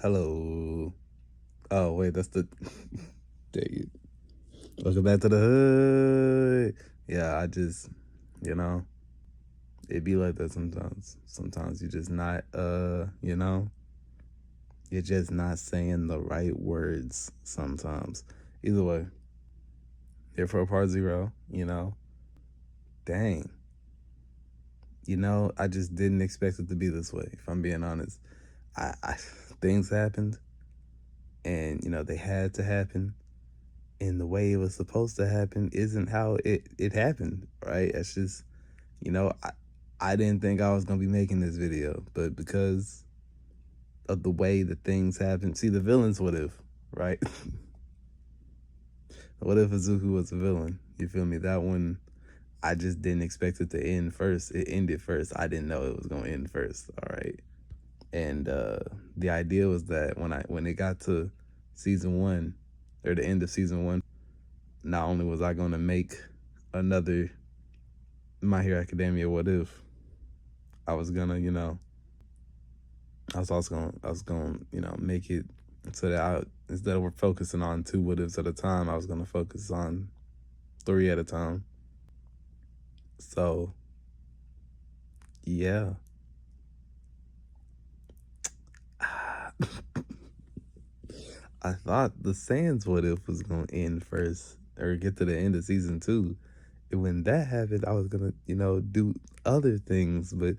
Hello. Oh, wait, that's the. Dang it. Welcome back to the hood. Yeah, you know, it be like that sometimes. Sometimes you just not, you're just not saying the right words sometimes. Either way, here for a part zero. Dang. I just didn't expect it to be this way, if I'm being honest. I things happened and, they had to happen and the way it was supposed to happen isn't how it happened, right? It's just, you know, I, I didn't think I was going to be making this video, but because of the way that things happen, see, the villains, what if, right? What if Izuku was a villain? You feel me? That one, I just didn't expect it to end first. It ended first. I didn't know it was going to end first, all right? And the idea was that when it got to season one, or the end of season one, not only was I going to make another My Hero Academia What If, I was gonna, I was gonna, make it so that instead of we're focusing on two what ifs at a time, I was gonna focus on three at a time. So, yeah. I thought the Sans What If was gonna end first or get to the end of season two. And when that happened, I was gonna, do other things, but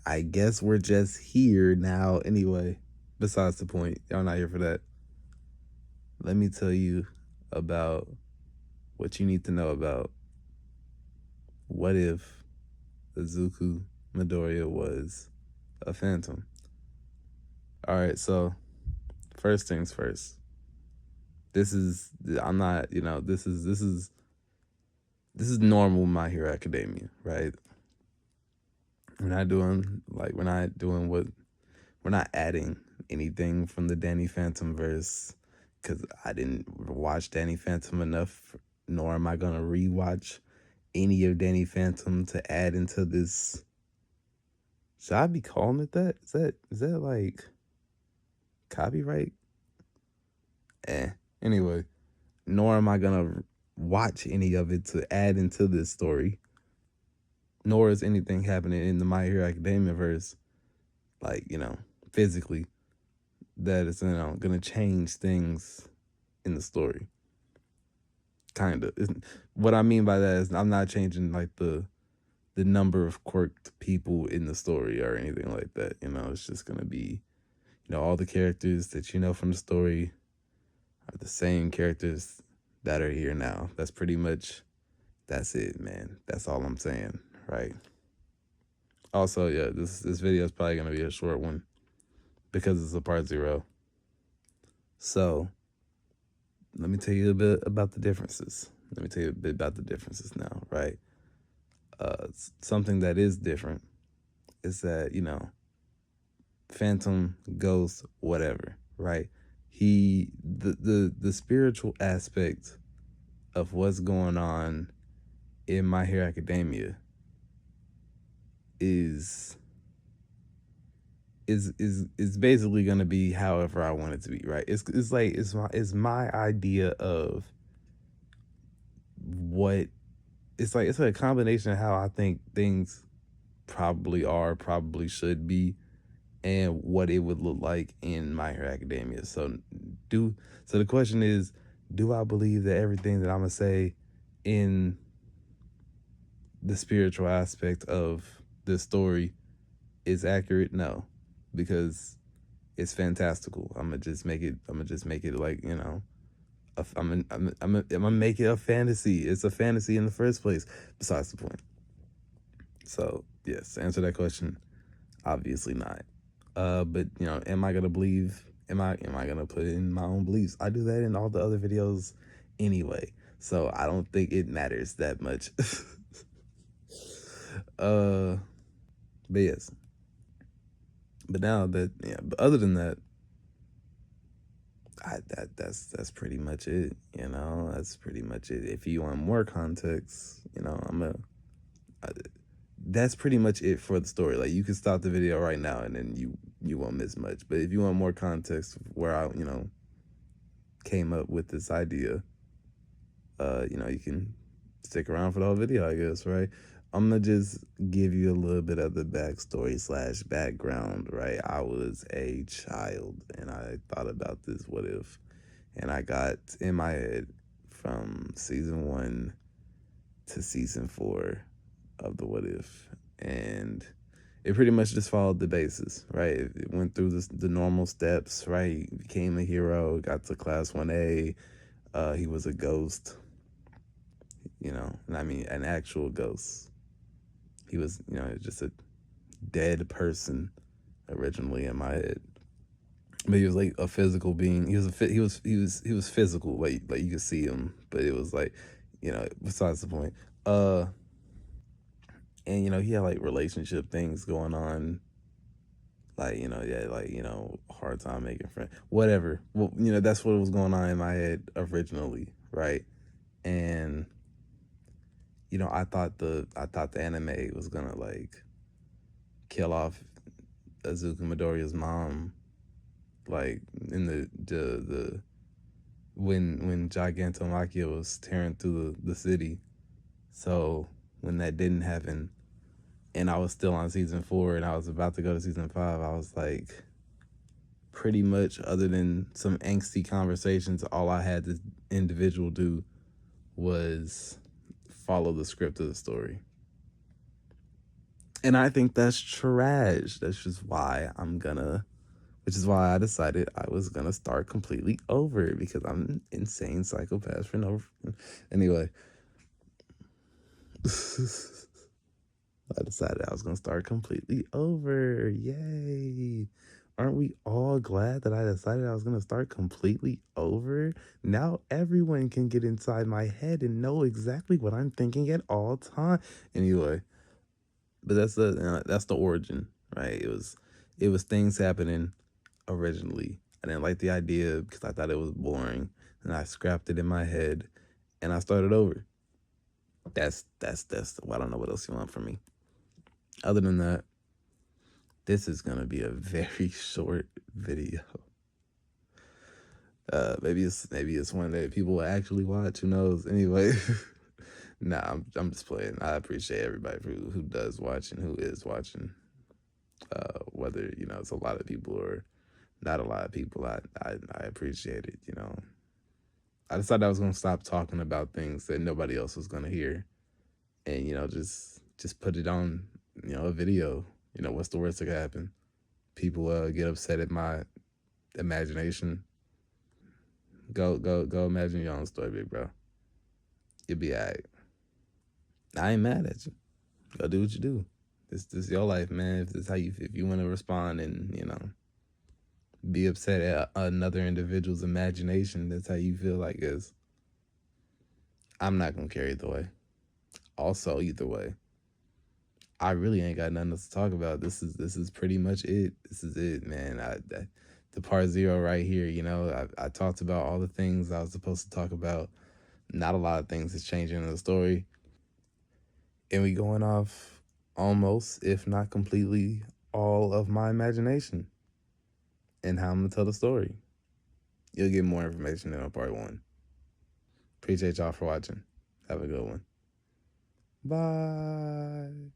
I guess we're just here now anyway. Besides the point, y'all not here for that. Let me tell you about what you need to know about what if Izuku Midoriya was a phantom. All right, so first things first. This is I'm not, this is normal My Hero Academia, right? We're not adding anything from the Danny Phantom verse because I didn't watch Danny Phantom enough, nor am I gonna rewatch any of Danny Phantom to add into this. Should I be calling it that? Is that like copyright? Anyway, nor am I gonna watch any of it to add into this story. Nor is anything happening in the My Hero Academia verse, like, physically, that is, gonna change things in the story. Kind of. What I mean by that is I'm not changing like the number of quirked people in the story or anything like that. It's just gonna be, all the characters that you know from the story are the same characters that are here now. That's it, man. That's all I'm saying, right? Also, yeah, this video is probably gonna be a short one because it's a part zero. So let me tell you a bit about the differences. Let me tell you a bit about the differences now, right? Something that is different is that, Phantom, Ghost, whatever, right? The spiritual aspect of what's going on in My Hero Academia is basically gonna be however I want it to be, right? It's my idea of what it's like. It's like a combination of how I think things probably should be, and what it would look like in My Hero Academia. So the question is, do I believe that everything that I'm gonna say in the spiritual aspect of this story is accurate? No, because it's fantastical. I'm gonna just make it like, I'm gonna make it a fantasy. It's a fantasy in the first place. Besides the point. So yes, to answer that question, obviously not. But am I gonna believe? Am I gonna put in my own beliefs? I do that in all the other videos anyway, so I don't think it matters that much. uh, but yes. But now that but other than that, that's pretty much it. That's pretty much it. If you want more context, I'm a that's pretty much it for the story. Like, you can stop the video right now and then you won't miss much. But if you want more context of where I, came up with this idea, you can stick around for the whole video, I guess, right? I'm gonna just give you a little bit of the backstory / background, right? I was a child and I thought about this what if, and I got in my head from season 1 to season 4 of the what if, and it pretty much just followed the basis, right? It went through the normal steps, right? He became a hero, got to class 1A. He was a ghost, and I mean an actual ghost. He was, just a dead person originally in my head, but he was like a physical being. He was physical, like you could see him, but it was like, besides the point. And he had like relationship things going on, like yeah, like hard time making friends, whatever. Well, that's what was going on in my head originally, right? And I thought the anime was gonna like kill off Azuka Midoriya's mom, like in the when Gigantomachia was tearing through the city. So when that didn't happen, and I was still on season 4 and I was about to go to season 5, I was like, pretty much, other than some angsty conversations, all I had this individual do was follow the script of the story. And I think that's trash. That's just why which is why I decided I was gonna start completely over, because I'm an insane psychopath for no. Anyway, I decided I was gonna start completely over. Yay! Aren't we all glad that I decided I was gonna start completely over? Now everyone can get inside my head and know exactly what I'm thinking at all time. Anyway, but that's the origin, right? It was things happening originally. I didn't like the idea because I thought it was boring, and I scrapped it in my head, and I started over. That's. Well, I don't know what else you want from me. Other than that, this is gonna be a very short video. Maybe it's one that people will actually watch. Who knows? Anyway, nah, I'm just playing. I appreciate everybody who does watch and who is watching. Whether it's a lot of people or not a lot of people, I appreciate it. I decided I was gonna stop talking about things that nobody else was gonna hear, and just put it on a video. What's the worst that could happen? People get upset at my imagination. Go imagine your own story, big bro. You'll be alright. I ain't mad at you. Go do what you do. This your life, man. If you want to respond and be upset at another individual's imagination, that's how you feel, I guess. I'm not gonna care either way. Also, either way, I really ain't got nothing else to talk about. This is pretty much it. This is it, man. The part 0 right here. I talked about all the things I was supposed to talk about. Not a lot of things is changing in the story, and we going off almost, if not completely, all of my imagination and how I'm gonna tell the story. You'll get more information in part 1. Appreciate y'all for watching. Have a good one. Bye.